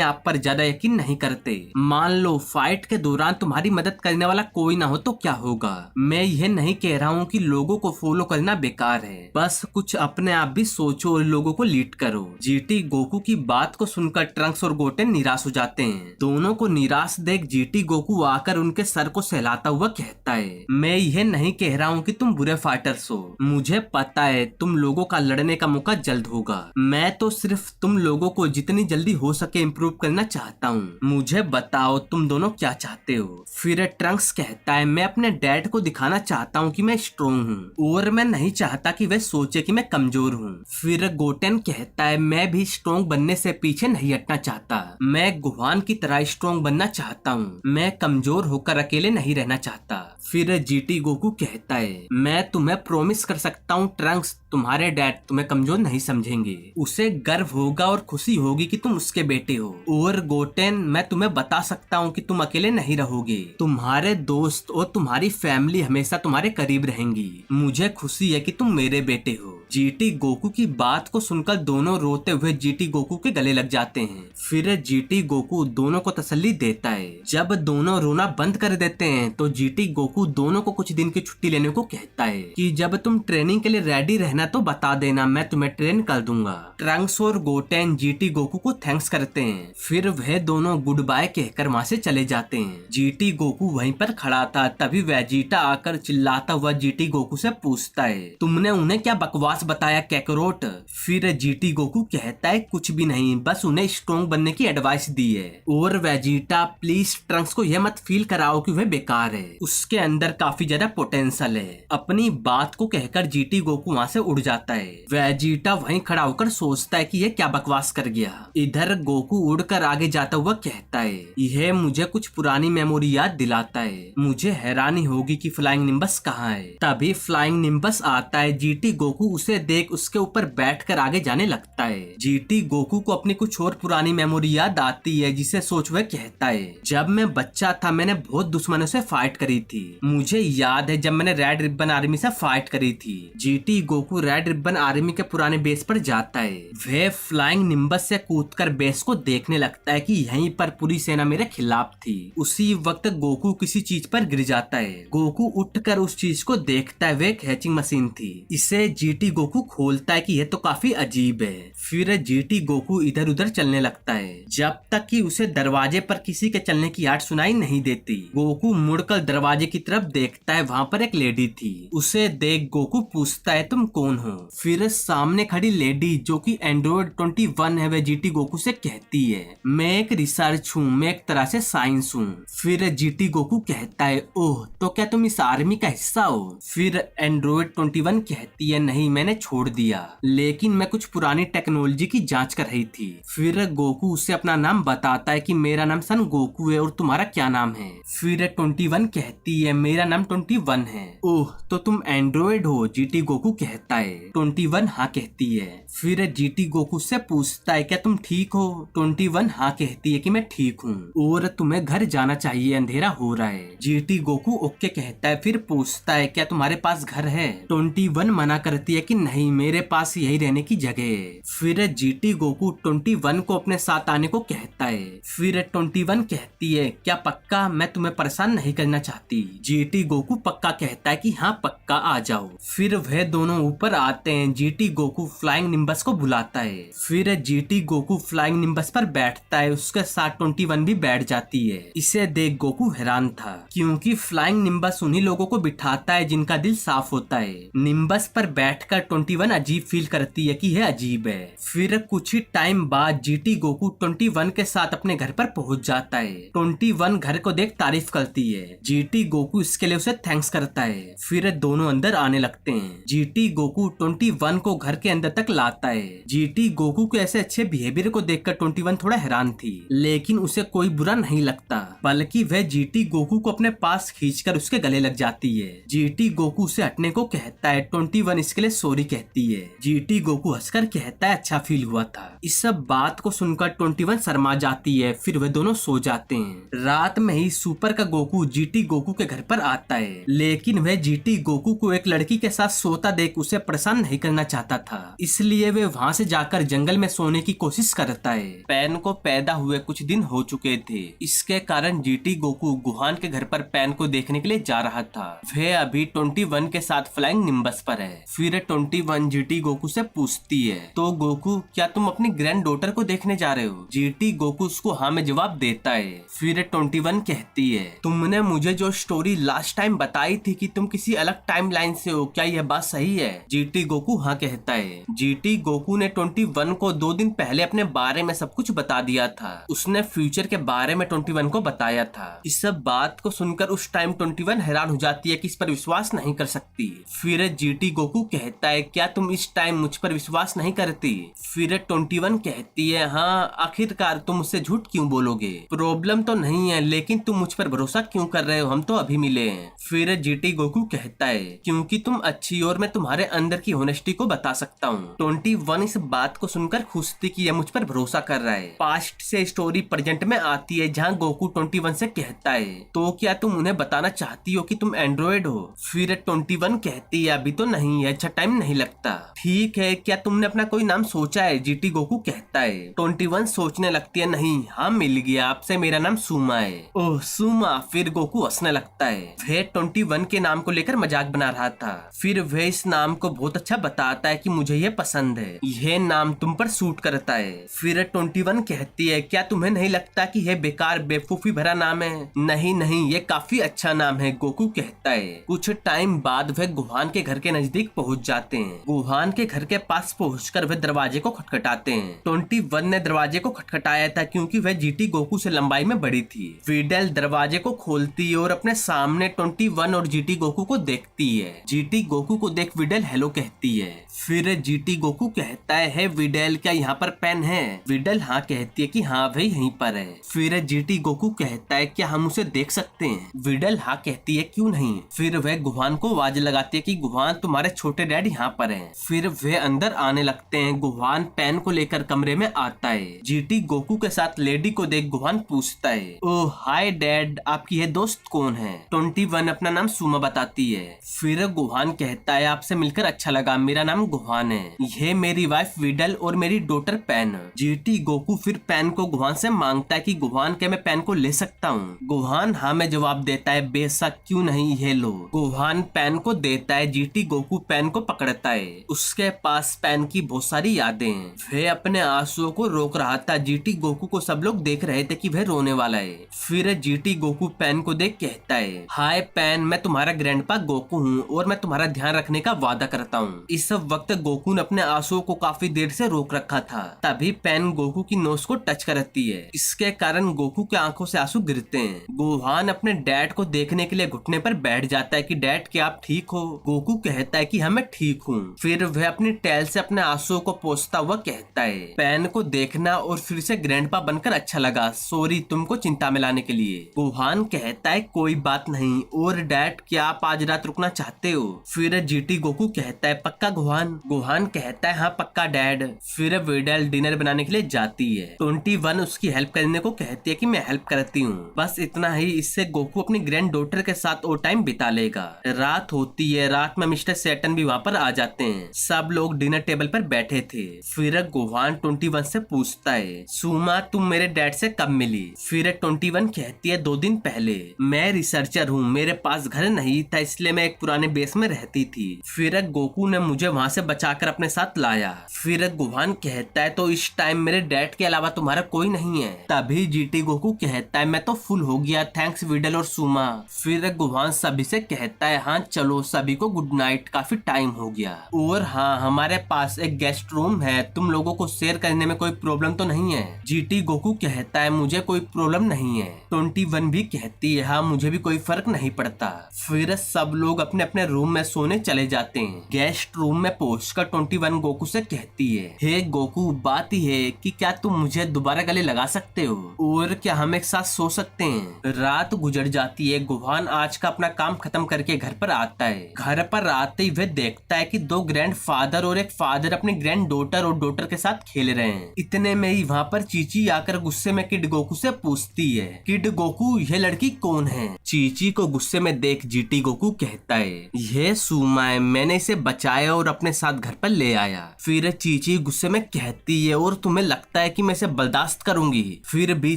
आप पर ज्यादा यकीन नहीं करते। मान लो फाइट के दौरान तुम्हारी मदद करने वाला कोई ना हो तो क्या होगा। मैं यह नहीं कह रहा हूँ कि लोगों को फॉलो करना बेकार है, बस कुछ अपने आप भी सोचो और लोगों को लीड करो। जीटी गोकू की बात को सुनकर ट्रंक्स और गोटेन निराश हो जाते हैं। दोनों को निराश देख जीटी गोकू आकर उनके सर को सहलाता हुआ कहता है, मैं यह नहीं कह रहा हूँ कि तुम बुरे फाइटर्स हो, मुझे पता है तुम लोगों का लड़ने का मौका जल्द होगा। मैं तो सिर्फ तुम लोगों को जितनी जल्दी हो सके इम्प्रूव करना चाहता हूँ। मुझे बताओ तुम दोनों क्या चाहते हो। फिर ट्रंक्स कहता है, मैं अपने डैड को दिखाना चाहता हूँ कि मैं स्ट्रोंग हूँ और मैं नहीं चाहता कि वह सोचे कि मैं कमजोर हूँ। फिर गोटेन कहता है, मैं भी स्ट्रोंग बनने से पीछे नहीं हटना चाहता, मैं गुहान की तरह स्ट्रोंग बनना चाहता हूँ, मैं कमजोर होकर अकेले नहीं रहना चाहता। फिर जीटी गोकू कहता है, मैं तुम्हें प्रॉमिस कर सकता हूँ ट्रंक्स, तुम्हारे डैड तुम्हें कमजोर नहीं समझेंगे, उसे गर्व होगा और खुशी होगी कि तुम उसके बेटे हो। और गोटेन, मैं तुम्हें बता सकता हूँ कि तुम अकेले नहीं रहोगे, तुम्हारे दोस्त और तुम्हारी फैमिली हमेशा तुम्हारे करीब रहेंगी। मुझे खुशी है कि तुम मेरे बेटे हो। जीटी गोकू की बात को सुनकर दोनों रोते हुए जीटी गोकू के गले लग जाते हैं। फिर जीटी गोकू दोनों को तसल्ली देता है। जब दोनों रोना बंद कर देते हैं तो जीटी गोकू दोनों को कुछ दिन की छुट्टी लेने को कहता है कि जब तुम ट्रेनिंग के लिए रेडी रहना तो बता देना, मैं तुम्हें ट्रेन कर दूंगा। ट्रंक्स और गोटेन जीटी गोकू को थैंक्स करते हैं। फिर वह दोनों गुड बाय कहकर वहाँ से चले जाते हैं। जीटी गोकू वहीं पर खड़ा था, तभी वेजिटा आकर चिल्लाता हुआ जीटी गोकू से पूछता है, तुमने उन्हें क्या बकवास बताया कैकरोट। फिर जीटी गोकू कहता है, कुछ भी नहीं, बस उन्हें स्ट्रोंग बनने की एडवाइस दी है। और वेजिटा, प्लीज ट्रंक्स को यह मत फील कराओ कि वह बेकार है, उसके अंदर काफी ज्यादा पोटेंशियल है। अपनी बात को कहकर जीटी गोकू वहाँ से उड़ जाता है। वेजिटा वहीं खड़ा होकर सोचता है कि यह क्या बकवास कर गया। इधर गोकू उड़कर आगे जाता हुआ कहता है, यह मुझे कुछ पुरानी मेमोरी याद दिलाता है, मुझे हैरानी होगी कि फ्लाइंग निम्बस कहाँ है। तभी फ्लाइंग निम्बस आता है। जीटी गोकू उसे देख उसके ऊपर बैठकर आगे जाने लगता है। जीटी गोकू को अपनी कुछ और पुरानी मेमोरी याद आती है, जिसे सोच वह कहता है, जब मैं बच्चा था मैंने बहुत दुश्मनों से फाइट करी थी, मुझे याद है जब मैंने रेड रिबन आर्मी से फाइट करी थी। GT Goku red ribbon army के पुराने बेस पर जाता है। वह फ्लाइंग निम्बस से कूदकर बेस को देखने लगता है कि यहीं पर पूरी सेना मेरे खिलाफ थी। उसी वक्त गोकू किसी चीज पर गिर जाता है। गोकू उठकर उस चीज को देखता है, वह एक हैचिंग मशीन थी। इसे जीटी गोकू खोलता है कि यह तो काफी अजीब है। फिर जीटी गोकू इधर उधर चलने लगता है जब तक कि उसे दरवाजे पर किसी के चलने की आवाज सुनाई नहीं देती। गोकू मुड़कर दरवाजे की तरफ देखता है, वहाँ पर एक लेडी थी। उसे देख गोकू पूछता है, तुम कौन हो। फिर सामने खड़ी लेडी जो कि एंड्रॉइड 21 है, वह जीटी गोकू से कहती है, मैं एक रिसर्च हूँ, मैं एक तरह से साइंस हूँ। फिर जीटी गोकू कहता है, ओह तो क्या तुम इस आर्मी का हिस्सा हो। फिर एंड्रॉइड 21 कहती है, नहीं मैंने छोड़ दिया, लेकिन मैं कुछ पुरानी टेक्नोलॉजी की जांच कर रही थी। फिर गोकू उसे अपना नाम बताता है कि मेरा नाम सन गोकू है और तुम्हारा क्या नाम है। फिर 21 कहती है, मेरा नाम 21 है। ओह तो तुम एंड्रॉइड हो, जीटी गोकू कहता है। 21 हाँ कहती है। फिर जीटी गोकू से पूछता है, क्या तुम ठीक हो। 21 हाँ कहती है कि मैं ठीक हूँ और तुम्हें घर जाना चाहिए, अंधेरा हो रहा है। जीटी गोकू ओके कहता है। फिर पूछता है, क्या तुम्हारे पास घर है। 21 मना करती है कि नहीं, मेरे पास यही रहने की जगह है। फिर जीटी गोकू 21 को अपने साथ आने को कहता है। फिर 21 कहती है, क्या पक्का, मैं तुम्हें परेशान नहीं करना चाहती। जीटी गोकू पक्का कहता है कि हाँ पक्का आ जाओ। फिर वह दोनों ऊपर आते हैं। जीटी गोकू फ्लाइंग निम्बस को बुलाता है। फिर जीटी गोकू फ्लाइंग निम्बस पर बैठता है, उसके साथ 21 भी बैठ जाती है। इसे देख गोकू हैरान था, क्योंकि फ्लाइंग निम्बस उन्हीं लोगों को बिठाता है जिनका दिल साफ होता है। निम्बस पर बैठकर 21 अजीब फील करती है कि यह अजीब है। फिर कुछ ही टाइम बाद जीटी गोकू 21 के साथ अपने घर पर पहुंच जाता है। 21 घर को देख तारीफ करती है। जीटी गोकू इसके लिए उसे थैंक्स करता है। फिर दोनों अंदर आने लगते हैं। जीटी गोकू गोकू 21 को घर के अंदर तक लाता है। जीटी गोकू के ऐसे अच्छे बिहेवियर को देखकर 21 थोड़ा हैरान थी, लेकिन उसे कोई बुरा नहीं लगता, बल्कि वह जीटी गोकू को अपने पास खींचकर उसके गले लग जाती है। जीटी गोकू से हटने को कहता है, 21 इसके लिए सॉरी कहती है। जीटी गोकू हंसकर कहता है अच्छा फील हुआ था। इस सब बात को सुनकर 21 शर्मा जाती है, फिर वे दोनों सो जाते हैं। रात में ही सुपर का गोकू जीटी गोकू के घर पर आता है, लेकिन वह जीटी गोकू को एक लड़की के साथ सोता देख उसे परेशान नहीं करना चाहता था, इसलिए वे वहाँ से जाकर जंगल में सोने की कोशिश करता है। पैन को पैदा हुए कुछ दिन हो चुके थे, इसके कारण जीटी गोकू गुहान के घर पर पैन को देखने के लिए जा रहा था। वह अभी 21 के साथ फ्लाइंग निम्बस पर है। फिर 21 जीटी गोकू से पूछती है, तो गोकू क्या तुम अपनी ग्रैंड डॉटर को देखने जा रहे हो? जीटी गोकू उसको हाँ में जवाब देता है। फिर 21 कहती है, तुमने मुझे जो स्टोरी लास्ट टाइम बताई थी कि तुम किसी अलग टाइम लाइन से हो, क्या यह बात सही है? जीटी गोकू हाँ कहता है। जीटी गोकू ने 21 को 2 दिन पहले अपने बारे में सब कुछ बता दिया था। उसने फ्यूचर के बारे में 21 को बताया था। इस सब बात को सुनकर उस टाइम 21 हैरान हो जाती है कि इस पर विश्वास नहीं कर सकती। फिर जीटी गोकू कहता है, क्या तुम इस टाइम मुझ पर विश्वास नहीं करती? फिर 21 कहती है, हाँ आखिरकार तुम मुझसे झूठ क्यों बोलोगे? प्रॉब्लम तो नहीं है, लेकिन तुम मुझ पर भरोसा क्यों कर रहे हो? हम तो अभी मिले हैं। फिर जीटी गोकू कहता है, क्योंकि तुम अच्छी और मैं तुम्हारे अंदर की होनेस्टी को बता सकता हूँ। 21 इस बात को सुनकर खुश थी कि यह मुझ पर भरोसा कर रहा है। पास्ट से स्टोरी प्रेजेंट में आती है, जहाँ गोकू 21 से कहता है, तो क्या तुम उन्हें बताना चाहती हो कि तुम एंड्रॉइड हो? फिर 21 कहती है, अभी तो नहीं है, अच्छा टाइम नहीं लगता। ठीक है, क्या तुमने अपना कोई नाम सोचा है? जीटी गोकू कहता है। 21 सोचने लगती है, नहीं, हाँ मिल गया, आपसे मेरा नाम सुमा है। ओह सुमा। फिर गोकू हंसने लगता है। वह 21 के नाम को लेकर मजाक बना रहा था। फिर वह इस नाम को बहुत अच्छा बताता है कि मुझे यह पसंद है, यह नाम तुम पर सूट करता है। फिर 21 कहती है, क्या तुम्हें नहीं लगता कि यह बेकार बेवकूफी भरा नाम है? नहीं नहीं, ये काफी अच्छा नाम है, गोकू कहता है। कुछ टाइम बाद वह गुहान के घर के नजदीक पहुंच जाते हैं। गुहान के घर के पास पहुंचकर वह दरवाजे को खटखटाते हैं। 21 ने दरवाजे को खटखटाया था क्योंकि वह जीटी गोकू से लंबाई में बड़ी थी। विडेल दरवाजे को खोलती है और अपने सामने 21 और जीटी गोकू को देखती है। जीटी गोकू को देख विडेल हेलो कहती है। फिर जीटी गोकू कहता है, विडेल क्या यहाँ पर पेन है? विडेल हाँ कहती है कि हाँ भाई यहीं पर है। फिर जीटी गोकू कहता है, क्या हम उसे देख सकते हैं? विडेल हाँ कहती है, क्यों नहीं। फिर वह गुहान को आवाज लगाती है कि गुहान तुम्हारे छोटे डैड यहाँ पर हैं। फिर वह अंदर आने लगते हैं। गुहान पेन को लेकर कमरे में आता है। जीटी गोकू के साथ लेडी को देख गुहान पूछता है, ओह हाय डैड, आपकी यह दोस्त कौन है? 21 अपना नाम सुमा बताती है। फिर गुहान कहता है, आपसे मिलकर अच्छा लगा, मेरा नाम गुहान है, यह मेरी वाइफ विडल और मेरी डॉटर पैन। जीटी गोकू फिर पैन को गुहान से मांगता है कि गुहान क्या मैं पैन को ले सकता हूँ? गुहान हाँ में जवाब देता है, बेशक क्यों नहीं, ये लो। गुहान पैन को देता है। जीटी गोकू पैन को पकड़ता है। उसके पास पैन की बहुत सारी यादें हैं। वह अपने आंसुओं को रोक रहा था। जीटी गोकू को सब लोग देख रहे थे कि वह रोने वाला है। फिर जीटी गोकू पैन को देख कहता है, हाय पैन, मैं तुम्हारा ग्रैंडपा गोकू हूँ और मैं तुम्हारा ध्यान रखने का वादा करता हूँ। इस वक्त गोकू ने अपने आंसुओं को काफी देर से रोक रखा था। तभी पैन गोकू की नोज को टच करती है। इसके कारण गोकू के आंखों से आंसू गिरते हैं। गुहान अपने डैड को देखने के लिए घुटने पर बैठ जाता है कि डैड क्या आप ठीक हो? गोकू कहता है कि हाँ मैं ठीक हूँ। फिर वह अपनी टैल से अपने आंसुओं को पोंछता हुआ कहता है, पैन को देखना और फिर से ग्रैंडपा बनकर अच्छा लगा, सॉरी तुमको चिंता में लाने के लिए। गुहान कहता है कोई बात नहीं। और डैड क्या आप आज रात रुकना चाहते हो? फिर जीटी गोकू कहता है, पक्का गुहान? गुहान कहता है, हाँ पक्का डैड। फिर विडेल डिनर बनाने के लिए जाती है। 21 उसकी हेल्प करने को कहती है कि मैं हेल्प करती हूँ, बस इतना ही। इससे गोकू अपनी ग्रैंड डॉटर के साथ और टाइम बिता लेगा। रात होती है। रात में मिस्टर सैटन भी वहाँ पर आ जाते हैं। सब लोग डिनर टेबल पर बैठे थे। फिर गुहान 21 से पूछता है, सुमा तुम मेरे डैड से कब मिली? फिर 21 कहती है, 2 दिन पहले। मैं रिसर्चर हूँ, मेरे पास घर नहीं था, इसलिए मैं एक पुराने बेस में रहती थी। फिर गोकू ने मुझे वहाँ से बचाकर अपने साथ लाया। फिर गुहान कहता है, तो इस टाइम मेरे डैड के अलावा तुम्हारा कोई नहीं है? तभी जीटी गोकू कहता कहता है मैं तो फुल हो गया, थैंक्स विडल और सुमा। फिर गोहान सभी से कहता है हाँ चलो सभी को गुड नाइट, काफी टाइम हो गया। और हाँ हमारे पास एक गेस्ट रूम है, तुम लोगों को शेयर करने में कोई प्रॉब्लम तो नहीं है। जीटी गोकू कहता है मुझे कोई प्रॉब्लम नहीं है। 21 भी कहती है हाँ मुझे भी कोई फर्क नहीं पड़ता। फिर सब लोग अपने अपने रूम में सोने चले जाते हैं। गेस्ट रूम में पहुंचकर 21 गोकू से कहती है हे गोकू, बात ही है कि क्या तुम मुझे दोबारा गले लगा सकते हो और क्या हम एक साथ सो सकते हैं। रात गुजर जाती है। गोहान आज का अपना काम खत्म करके घर पर आता है। घर पर आते ही वह देखता है कि दो ग्रैंड फादर और एक फादर अपने ग्रैंड डॉटर और डॉटर के साथ खेल रहे हैं। इतने में ही वहाँ पर चीची आकर गुस्से में किड गोकू से पूछती है किड गोकू यह लड़की कौन है। चीची को गुस्से में देख जीटी गोकू कहता है यह सुमा है, मैंने इसे बचाया और अपने साथ घर पर ले आया। फिर चीची गुस्से में कहती है और तुम्हें लगता है कि मैं इसे बर्दाश्त करूंगी, फिर भी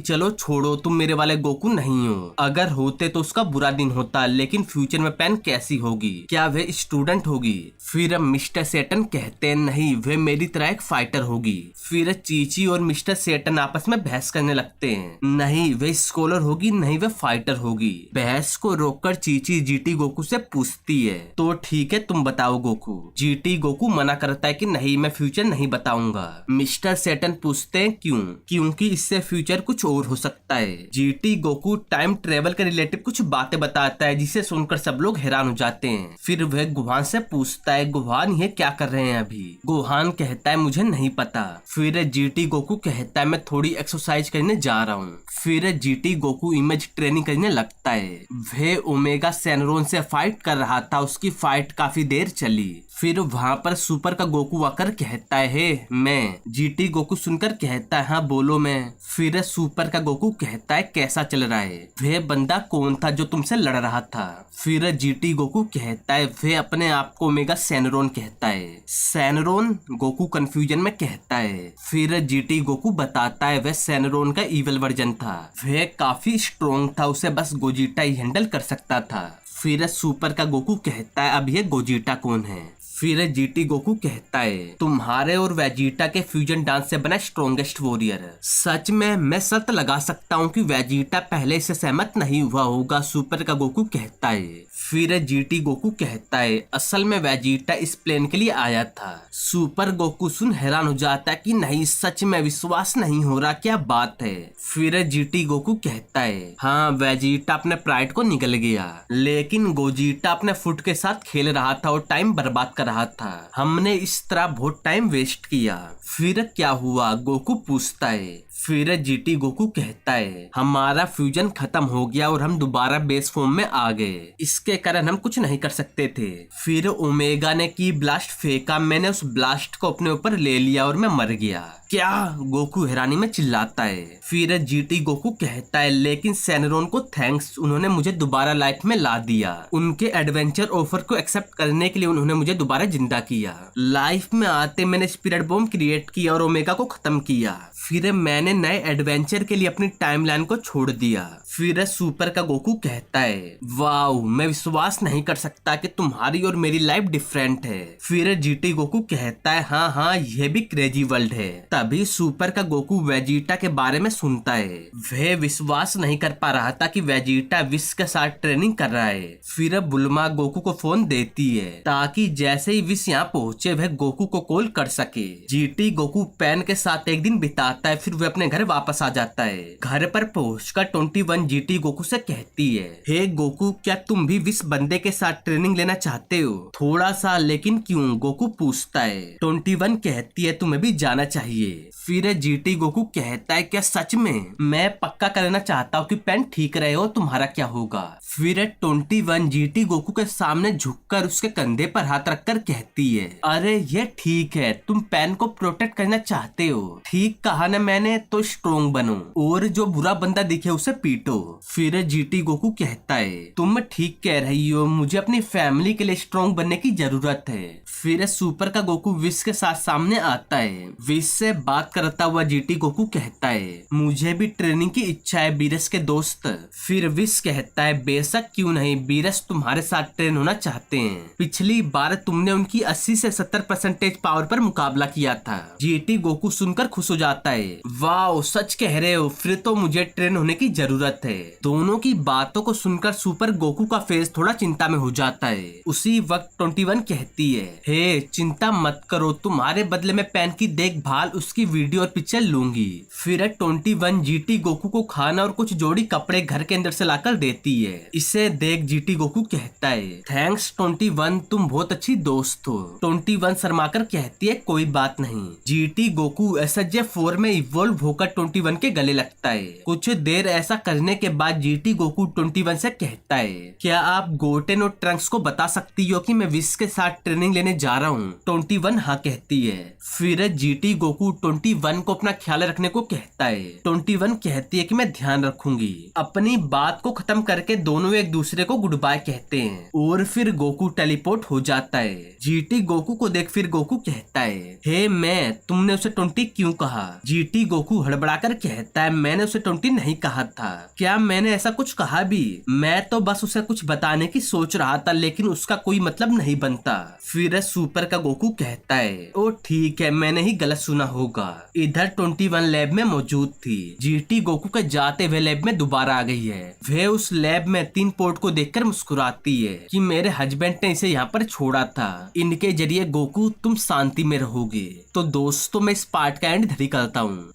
चलो छोड़ो, तुम मेरे वाले गोकू नहीं हो। अगर होते तो उसका बुरा दिन होता, लेकिन फ्यूचर में पेन कैसी होगी, क्या वह स्टूडेंट होगी। फिर मिस्टर सेटन कहते हैं नहीं वह मेरी तरह एक फाइटर होगी। फिर चीची और मिस्टर सेटन आपस में बहस करने लगते हैं, नहीं वह स्कॉलर होगी नहीं वह फाइटर होगी। बहस को रोककर चीची जीटी गोकू से पूछती है तो ठीक है तुम बताओ गोकू। जीटी गोकू मना करता है कि नहीं मैं फ्यूचर नहीं बताऊंगा। मिस्टर सेटन पूछते हैं क्यों, क्योंकि इससे फ्यूचर कुछ और हो सकता है। जीटी गोकू टाइम ट्रेवल के रिलेटेड कुछ बातें बताता है जिसे सुनकर सब लोग हैरान हो जाते हैं। फिर वह गोहान से पूछता है गोहान ये क्या कर रहे हैं अभी। गोहान कहता है मुझे नहीं पता। फिर जीटी गोकू कहता है मैं थोड़ी एक्सरसाइज करने जा रहा हूँ। फिर जीटी गोकू इमेज ट्रेनिंग करने लगता है। वह ओमेगा सेनरोन से फाइट कर रहा था, उसकी फाइट काफी देर चली। फिर वहाँ पर सुपर का गोकू आकर कहता है मैं। जीटी गोकू सुनकर कहता है हाँ बोलो मैं। फिर सुपर का गोकू कहता है कैसा चल रहा है, वह बंदा कौन था जो तुमसे लड़ रहा था। फिर जीटी गोकू कहता है वह अपने आप को ओमेगा सेनरोन कहता है। सेनरोन, गोकू कंफ्यूजन में कहता है। फिर जीटी गोकू बताता है वह सेनरोन का इविल वर्जन था, वह काफी स्ट्रॉन्ग था, उसे बस गोजिटा ही हैंडल कर सकता था। फिर सुपर का गोकू कहता है अब ये गोजिटा कौन है। फिर जीटी गोकू कहता है तुम्हारे और वेजिटा के फ्यूजन डांस से बना स्ट्रॉन्गेस्ट वॉरियर। सच में मैं शर्त लगा सकता हूँ कि वेजिटा पहले से सहमत नहीं हुआ होगा, सुपर का गोकू कहता है। फिर जीटी गोकू कहता है असल में वेजिटा इस प्लेन के लिए आया था। सुपर गोकू सुन हैरान हो जाता है कि नहीं सच में विश्वास नहीं हो रहा, क्या बात है। फिर जीटी गोकू कहता है हाँ वेजिटा अपने प्राइड को निकल गया, लेकिन गोजिटा अपने फुट के साथ खेल रहा था और टाइम बर्बाद कर रहा था, हमने इस तरह बहुत टाइम वेस्ट किया। फिर क्या हुआ, गोकू पूछता है। फिर जीटी गोकू कहता है हमारा फ्यूजन खत्म हो गया और हम दोबारा बेस फॉर्म में आ गए, इसके कारण हम कुछ नहीं कर सकते थे। फिर ओमेगा ने की ब्लास्ट फेंका, मैंने उस ब्लास्ट को अपने ऊपर ले लिया और मैं मर गया। क्या, गोकू हैरानी में चिल्लाता है। फिर जीटी गोकू कहता है लेकिन सेनरोन को थैंक्स, उन्होंने मुझे दोबारा लाइफ में ला दिया, उनके एडवेंचर ऑफर को एक्सेप्ट करने के लिए उन्होंने मुझे दोबारा जिंदा किया। लाइफ में आते मैंने स्पिरिट बॉम्ब क्रिएट किया और ओमेगा को खत्म किया। फिर मैंने नए एडवेंचर के लिए अपनी टाइमलाइन को छोड़ दिया। फिर सुपर का गोकू कहता है वाओ, मैं विश्वास नहीं कर सकता कि तुम्हारी और मेरी लाइफ डिफरेंट है। फिर जीटी गोकू कहता है हाँ हाँ यह भी क्रेजी वर्ल्ड है। तभी सुपर का गोकू वेजिटा के बारे में सुनता है। वह विश्वास नहीं कर पा रहा था कि वेजिटा विश के साथ ट्रेनिंग कर रहा है। फिर बुल्मा गोकू को फोन देती है ताकि जैसे ही विश यहाँ पहुँचे वह गोकू को कॉल कर सके। जीटी गोकू पेन के साथ एक दिन बिताता है, फिर वह अपने घर वापस आ जाता है। घर पर पहुंचकर 21 जीटी गोकू से कहती है हे गोकू, क्या तुम भी विश बंदे के साथ ट्रेनिंग लेना चाहते हो? थोड़ा सा, लेकिन क्यों, गोकू पूछता है। 21 कहती है तुम्हें भी जाना चाहिए। फिर जीटी गोकू कहता है क्या सच में? मैं पक्का करना चाहता हूँ कि पेन ठीक रहे हो, तुम्हारा क्या होगा? फिर 21 जीटी गोकू के सामने झुककर उसके कंधे पर हाथ रखकर कहती है अरे ये ठीक है, तुम पेन को प्रोटेक्ट करना चाहते हो, ठीक कहा ना मैंने, तो स्ट्रॉन्ग बनो और जो बुरा बंदा दिखे उसे पीटो। फिर जीटी गोकू कहता है तुम ठीक कह रही हो, मुझे अपनी फैमिली के लिए स्ट्रॉन्ग बनने की जरूरत है। फिर सुपर का गोकू विश के साथ सामने आता है। विश से बात करता हुआ जीटी गोकू कहता है मुझे भी ट्रेनिंग की इच्छा है बीरस के दोस्त। फिर विश कहता है बेशक क्यों नहीं, बीरस तुम्हारे साथ ट्रेन होना चाहते हैं। पिछली बार तुमने उनकी 80 से 70% पावर पर मुकाबला किया था। जीटी गोकू सुनकर खुश हो जाता है, वाह सच कह रहे हो, फिर तो मुझे ट्रेन होने की जरूरत है। दोनों की बातों को सुनकर सुपर गोकू का फेस थोड़ा चिंता में हो जाता है। उसी वक्त 21 कहती है हे चिंता मत करो, तुम्हारे बदले में पैन की देखभाल, उसकी वीडियो और पिक्चर लूंगी। फिर 21 जीटी गोकू को खाना और कुछ जोड़ी कपड़े घर के अंदर से लाकर देती है। इसे देख जीटी गोकू कहता है थैंक्स 21, तुम बहुत अच्छी दोस्त हो। 21 शर्माकर कहती है कोई बात नहीं। जीटी गोकू SSJ-4 में इवॉल्व होकर 21 के गले लगता है। कुछ देर ऐसा करने के बाद जीटी गोकू 21 से कहता है क्या आप गोटेन और ट्रंक्स को बता सकती हो कि मैं विश के साथ ट्रेनिंग लेने जा रहा हूँ। 21 हाँ कहती है। फिर जीटी गोकू 21 को अपना ख्याल रखने को कहता है। 21 कहती है कि मैं ध्यान रखूंगी। अपनी बात को खत्म करके दोनों एक दूसरे को गुड बाय कहते हैं और फिर गोकू टेलीपोर्ट हो जाता है। जीटी गोकू को देख फिर गोकू कहता है हे मैं, तुमने उसे 20 क्यों कहा। जीटी गोकू हड़बड़ाकर कहता है मैंने उसे 20 नहीं कहा था। क्या मैंने ऐसा कुछ कहा भी, मैं तो बस उसे कुछ बताने की सोच रहा था, लेकिन उसका कोई मतलब नहीं बनता। फिर सुपर का गोकू कहता है ओ ठीक है, मैंने ही गलत सुना होगा। इधर 21 लैब में मौजूद थी। जीटी गोकू के जाते हुए लैब में दोबारा आ गई है। वह उस लैब में 3 पोर्ट को देखकर मुस्कुराती है कि मेरे हस्बैंड ने इसे यहाँ पर छोड़ा था, इनके जरिए गोकू तुम शांति में रहोगे। तो दोस्तों मैं इस पार्ट का एंड इधर ही करता हूँ।